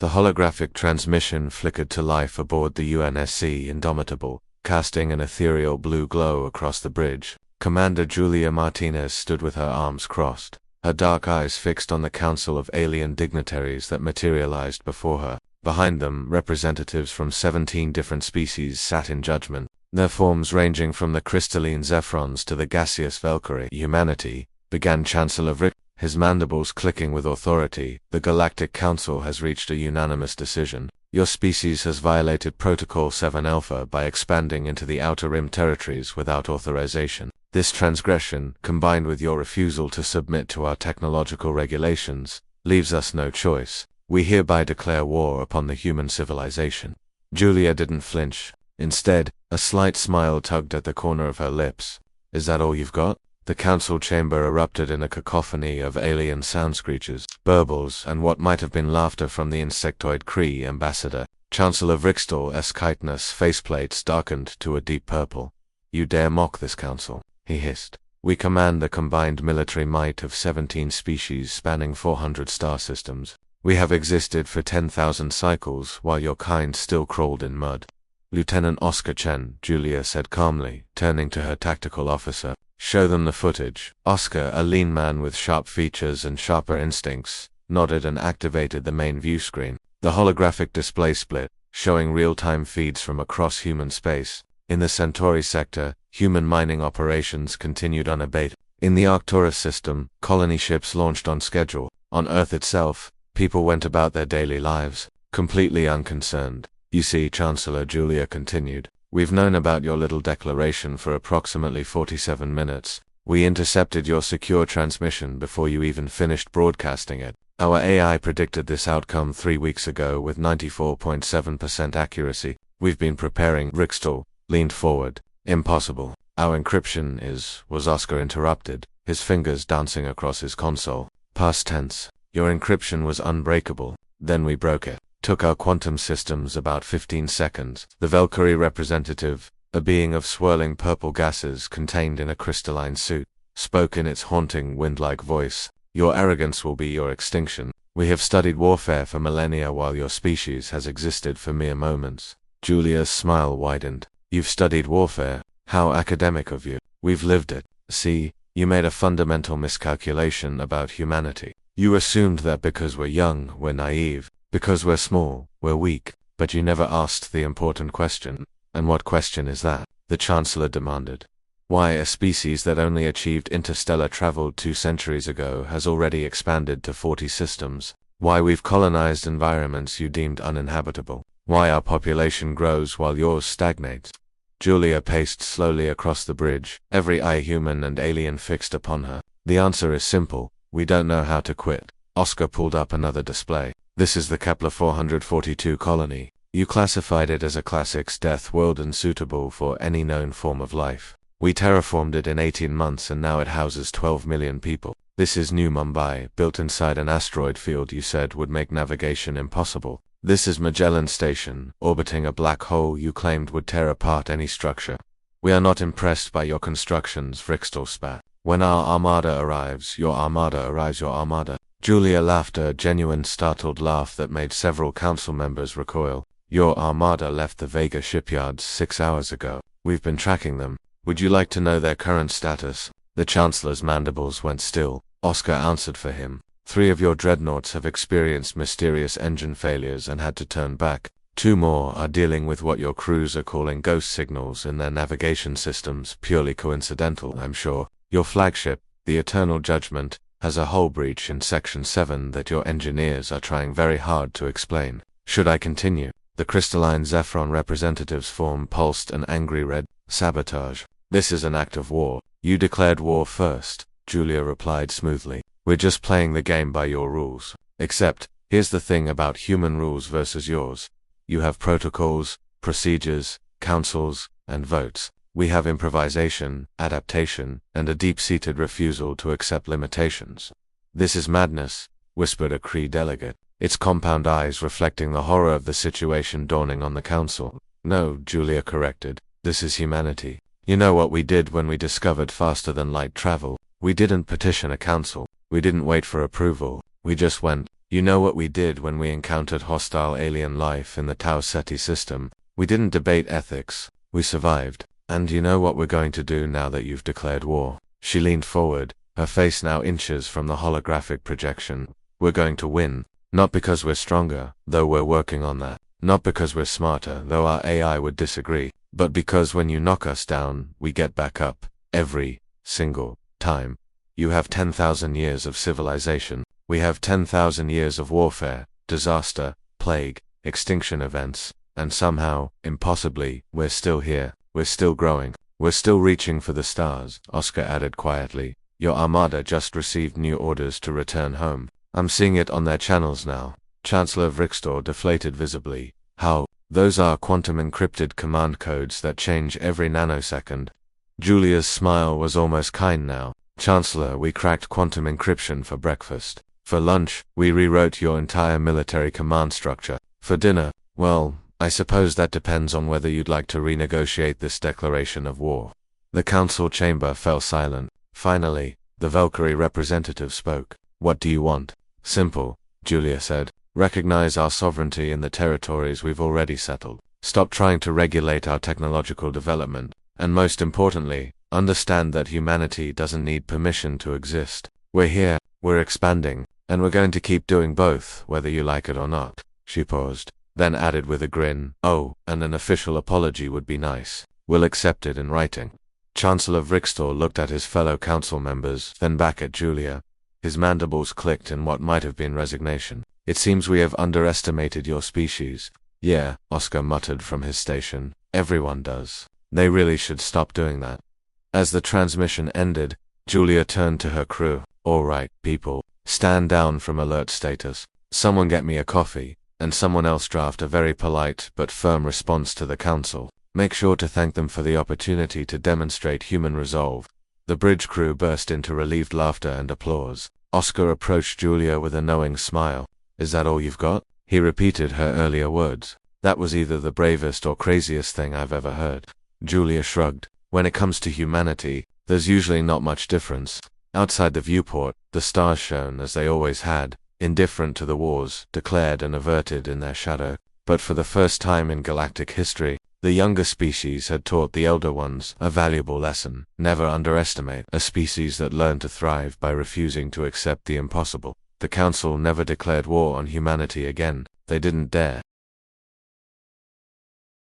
The holographic transmission flickered to life aboard the UNSC Indomitable, casting an ethereal blue glow across the bridge. Commander Julia Martinez stood with her arms crossed, her dark eyes fixed on the council of alien dignitaries that materialized before her. Behind them, representatives from 17 different species sat in judgment, their forms ranging from the crystalline Zephrons to the gaseous Valkyrie. Humanity, began Chancellor Rick, his mandibles clicking with authority. The Galactic Council has reached a unanimous decision. Your species has violated Protocol 7 Alpha by expanding into the Outer Rim territories without authorization. This transgression, combined with your refusal to submit to our technological regulations, leaves us no choice. We hereby declare war upon the human civilization. Julia didn't flinch. Instead, a slight smile tugged at the corner of her lips. Is that all you've got? The council chamber erupted in a cacophony of alien sound screeches, burbles, and what might have been laughter from the insectoid Kree ambassador. Chancellor Vrixtal's chitinous faceplates darkened to a deep purple. You dare mock this council, he hissed. We command the combined military might of 17 species spanning 400 star systems. We have existed for 10,000 cycles while your kind still crawled in mud. Lieutenant Oscar Chen, Julia said calmly, turning to her tactical officer. Show them the footage. Oscar, a lean man with sharp features and sharper instincts, nodded and activated the main view screen. The holographic display split, showing real-time feeds from across human space. In the Centauri sector, human mining operations continued unabated. In the Arcturus system, colony ships launched on schedule. On Earth itself, people went about their daily lives, completely unconcerned. You see, Chancellor, Julia continued, we've known about your little declaration for approximately 47 minutes. We intercepted your secure transmission before you even finished broadcasting it. Our AI predicted this outcome 3 weeks ago with 94.7% accuracy. We've been preparing. Vrixtal leaned forward. Impossible. Our encryption was Oscar interrupted, his fingers dancing across his console. Past tense. Your encryption was unbreakable. Then we broke it. Took our quantum systems about 15 seconds. The Valkyrie representative, a being of swirling purple gases contained in a crystalline suit, spoke in its haunting wind-like voice. Your arrogance will be your extinction. We have studied warfare for millennia while your species has existed for mere moments. Julia's smile widened. You've studied warfare? How academic of you. We've lived it. See, you made a fundamental miscalculation about humanity. You assumed that because we're young, we're naive. Because we're small, we're weak, but you never asked the important question. And what question is that? The Chancellor demanded. Why a species that only achieved interstellar travel 2 centuries ago has already expanded to 40 systems. Why we've colonized environments you deemed uninhabitable. Why our population grows while yours stagnates. Julia paced slowly across the bridge, every eye human and alien fixed upon her. The answer is simple. We don't know how to quit. Oscar pulled up another display. This is the Kepler 442 colony. You classified it as a classics death world and suitable for any known form of life. We terraformed it in 18 months and now it houses 12 million people. This is New Mumbai, built inside an asteroid field you said would make navigation impossible. This is Magellan Station, orbiting a black hole you claimed would tear apart any structure. We are not impressed by your constructions, Vrixtal spat. When our armada arrives, your armada arrives, your armada. Julia laughed, a genuine startled laugh that made several council members recoil. Your armada left the Vega shipyards 6 hours ago. We've been tracking them. Would you like to know their current status? The Chancellor's mandibles went still. Oscar answered for him. 3 of your dreadnoughts have experienced mysterious engine failures and had to turn back. 2 more are dealing with what your crews are calling ghost signals in their navigation systems, purely coincidental, I'm sure. Your flagship, the Eternal Judgment, has a hull breach in Section 7 that your engineers are trying very hard to explain. Should I continue? The crystalline Zephron representative's form pulsed an angry red. Sabotage. This is an act of war. You declared war first, Julia replied smoothly. We're just playing the game by your rules. Except, here's the thing about human rules versus yours. You have protocols, procedures, councils, and votes. We have improvisation, adaptation, and a deep-seated refusal to accept limitations. This is madness, whispered a Kree delegate, its compound eyes reflecting the horror of the situation dawning on the council. No, Julia corrected, this is humanity. You know what we did when we discovered faster-than-light travel? We didn't petition a council. We didn't wait for approval. We just went. You know what we did when we encountered hostile alien life in the Tau Ceti system? We didn't debate ethics. We survived. And you know what we're going to do now that you've declared war? She leaned forward, her face now inches from the holographic projection. We're going to win. Not because we're stronger, though we're working on that. Not because we're smarter, though our AI would disagree. But because when you knock us down, we get back up. Every single time. You have 10,000 years of civilization. We have 10,000 years of warfare, disaster, plague, extinction events, and somehow, impossibly, we're still here. We're still growing. We're still reaching for the stars, Oscar added quietly. Your armada just received new orders to return home. I'm seeing it on their channels now. Chancellor Vrixtor deflated visibly. How? Those are quantum encrypted command codes that change every nanosecond. Julia's smile was almost kind now. Chancellor, we cracked quantum encryption for breakfast. For lunch, we rewrote your entire military command structure. For dinner, well, I suppose that depends on whether you'd like to renegotiate this declaration of war. The council chamber fell silent. Finally, the Valkyrie representative spoke. What do you want? Simple, Julia said. Recognize our sovereignty in the territories we've already settled. Stop trying to regulate our technological development. And most importantly, understand that humanity doesn't need permission to exist. We're here, we're expanding, and we're going to keep doing both, whether you like it or not. She paused, then added with a grin, oh, and an official apology would be nice. We'll accept it in writing. Chancellor Vrixtor looked at his fellow council members, then back at Julia. His mandibles clicked in what might have been resignation. It seems we have underestimated your species. Yeah, Oscar muttered from his station. Everyone does. They really should stop doing that. As the transmission ended, Julia turned to her crew. All right, people, stand down from alert status. Someone get me a coffee, and someone else draft a very polite but firm response to the council. Make sure to thank them for the opportunity to demonstrate human resolve. The bridge crew burst into relieved laughter and applause. Oscar approached Julia with a knowing smile. Is that all you've got? He repeated her earlier words. That was either the bravest or craziest thing I've ever heard. Julia shrugged. When it comes to humanity, there's usually not much difference. Outside the viewport, the stars shone as they always had, indifferent to the wars, declared and averted in their shadow. But for the first time in galactic history, the younger species had taught the elder ones a valuable lesson. Never underestimate a species that learned to thrive by refusing to accept the impossible. The Council never declared war on humanity again. They didn't dare.